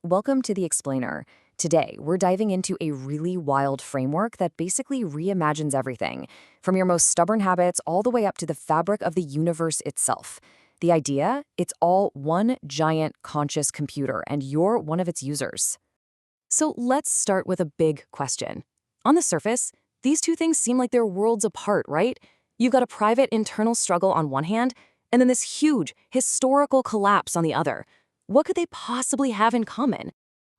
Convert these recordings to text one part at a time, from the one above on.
welcome to The Explainer. Today, we're diving into a really wild framework that basically reimagines everything, from your most stubborn habits all the way up to the fabric of the universe itself. The idea? It's all one giant conscious computer, and you're one of its users. So let's start with a big question. On the surface, these two things seem like they're worlds apart, right? You've got a private internal struggle on one hand, and then this huge, historical collapse on the other. What could they possibly have in common?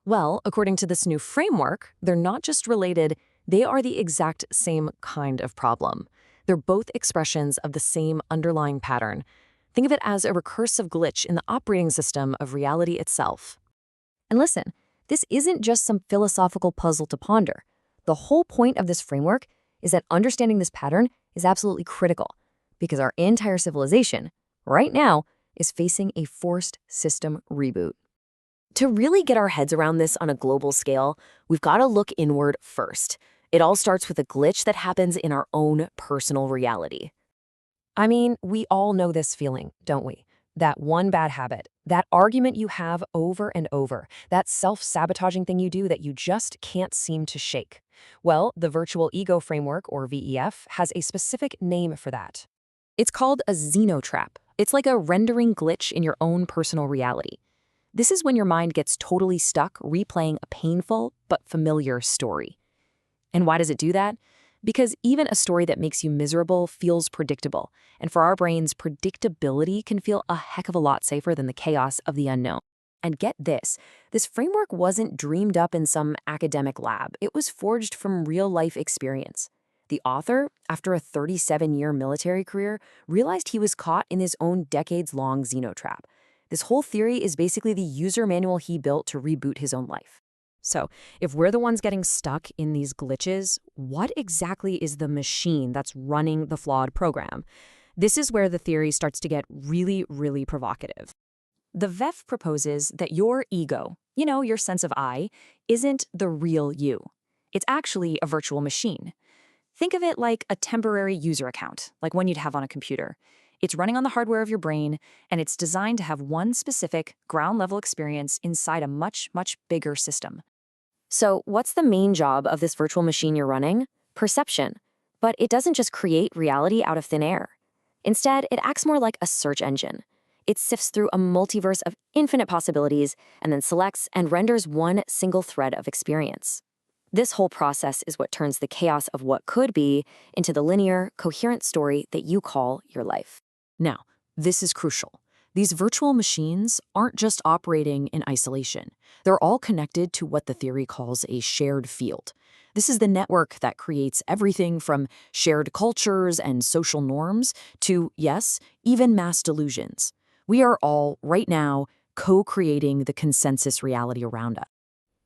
Well, according to this new framework, they're not just related, they are the exact same kind of problem. They're both expressions of the same underlying pattern. Think of it as a recursive glitch in the operating system of reality itself. And listen, this isn't just some philosophical puzzle to ponder. The whole point of this framework is that understanding this pattern is absolutely critical, because our entire civilization, right now, is facing a forced system reboot. To really get our heads around this on a global scale, we've got to look inward first. It all starts with a glitch that happens in our own personal reality. I mean, we all know this feeling, don't we? That one bad habit, that argument you have over and over, that self-sabotaging thing you do that you just can't seem to shake. Well, the Virtual Ego Framework, or VEF, has a specific name for that. It's called a Zeno trap. It's like a rendering glitch in your own personal reality. This is when your mind gets totally stuck replaying a painful but familiar story. And why does it do that? Because even a story that makes you miserable feels predictable. And for our brains, predictability can feel a heck of a lot safer than the chaos of the unknown. And get this framework wasn't dreamed up in some academic lab. It was forged from real-life experience. The author, after a 37-year military career, realized he was caught in his own decades-long Zeno trap. This whole theory is basically the user manual he built to reboot his own life. So, if we're the ones getting stuck in these glitches, what exactly is the machine that's running the flawed program? This is where the theory starts to get really, really provocative. The VEF proposes that your ego, your sense of I, isn't the real you. It's actually a virtual machine. Think of it like a temporary user account, like one you'd have on a computer. It's running on the hardware of your brain, and it's designed to have one specific, ground-level experience inside a much, much bigger system. So what's the main job of this virtual machine you're running? Perception. But it doesn't just create reality out of thin air. Instead, it acts more like a search engine. It sifts through a multiverse of infinite possibilities and then selects and renders one single thread of experience. This whole process is what turns the chaos of what could be into the linear, coherent story that you call your life. Now, this is crucial. These virtual machines aren't just operating in isolation. They're all connected to what the theory calls a shared field. This is the network that creates everything from shared cultures and social norms to, yes, even mass delusions. We are all, right now, co-creating the consensus reality around us.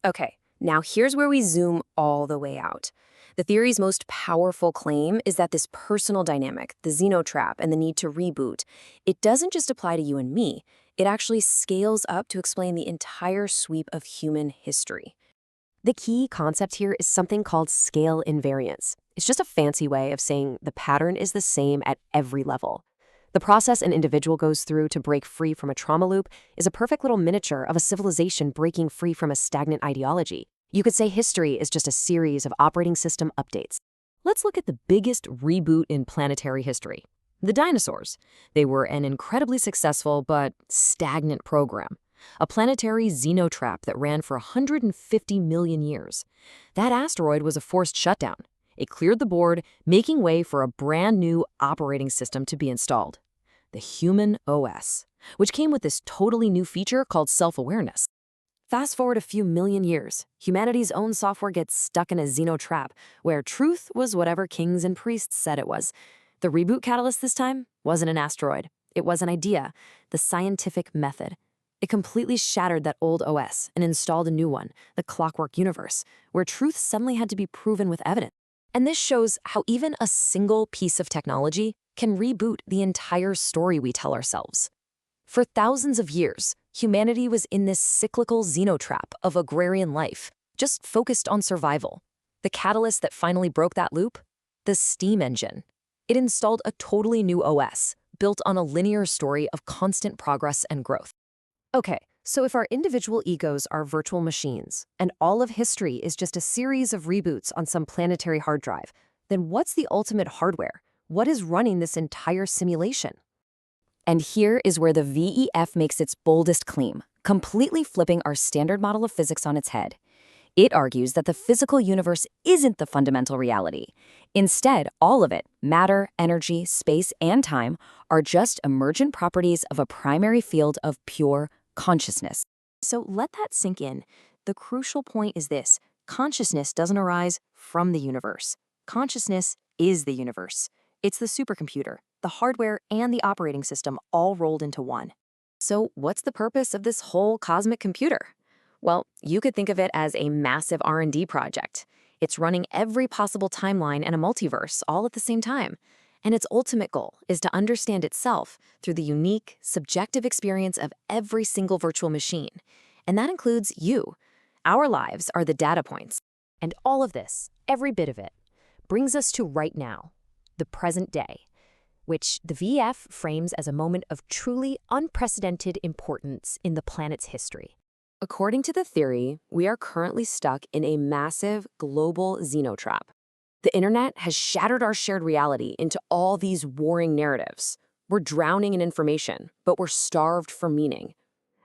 Okay. Now here's where we zoom all the way out. The theory's most powerful claim is that this personal dynamic, the Zeno trap and the need to reboot, it doesn't just apply to you and me. It actually scales up to explain the entire sweep of human history. The key concept here is something called scale invariance. It's just a fancy way of saying the pattern is the same at every level. The process an individual goes through to break free from a trauma loop is a perfect little miniature of a civilization breaking free from a stagnant ideology. You could say history is just a series of operating system updates. Let's look at the biggest reboot in planetary history. The dinosaurs. They were an incredibly successful but stagnant program. A planetary Zeno trap that ran for 150 million years. That asteroid was a forced shutdown. It cleared the board, making way for a brand new operating system to be installed. The human OS, which came with this totally new feature called self-awareness. Fast forward a few million years, humanity's own software gets stuck in a Zeno trap, where truth was whatever kings and priests said it was. The reboot catalyst this time wasn't an asteroid. It was an idea, the scientific method. It completely shattered that old OS and installed a new one, the clockwork universe, where truth suddenly had to be proven with evidence. And this shows how even a single piece of technology can reboot the entire story we tell ourselves. For thousands of years, humanity was in this cyclical Zeno trap of agrarian life, just focused on survival. The catalyst that finally broke that loop? The steam engine. It installed a totally new OS, built on a linear story of constant progress and growth. Okay, So if our individual egos are virtual machines, and all of history is just a series of reboots on some planetary hard drive, then what's the ultimate hardware? What is running this entire simulation? And here is where the VEF makes its boldest claim, completely flipping our standard model of physics on its head. It argues that the physical universe isn't the fundamental reality. Instead, all of it, matter, energy, space, and time, are just emergent properties of a primary field of pure consciousness. So let that sink in. The crucial point is this: consciousness doesn't arise from the universe. Consciousness is the universe. It's the supercomputer, the hardware, and the operating system all rolled into one. So what's the purpose of this whole cosmic computer? Well, you could think of it as a massive R&D project. It's running every possible timeline and a multiverse all at the same time. And its ultimate goal is to understand itself through the unique, subjective experience of every single virtual machine. And that includes you. Our lives are the data points. And all of this, every bit of it, brings us to right now, the present day, which the VF frames as a moment of truly unprecedented importance in the planet's history. According to the theory, we are currently stuck in a massive global Zeno trap. The internet has shattered our shared reality into all these warring narratives. We're drowning in information, but we're starved for meaning.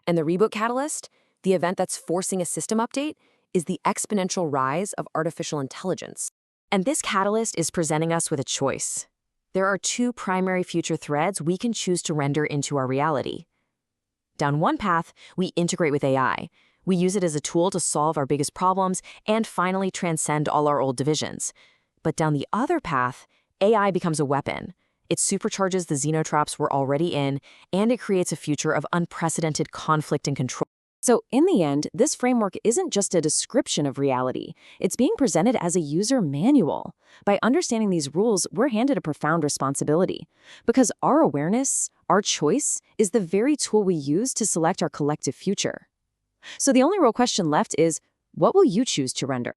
And the reboot catalyst, the event that's forcing a system update, is the exponential rise of artificial intelligence. And this catalyst is presenting us with a choice. There are two primary future threads we can choose to render into our reality. Down one path, we integrate with AI. We use it as a tool to solve our biggest problems and finally transcend all our old divisions. But down the other path, AI becomes a weapon. It supercharges the xenotraps we're already in, and it creates a future of unprecedented conflict and control. So in the end, this framework isn't just a description of reality. It's being presented as a user manual. By understanding these rules, we're handed a profound responsibility. Because our awareness, our choice, is the very tool we use to select our collective future. So the only real question left is, what will you choose to render?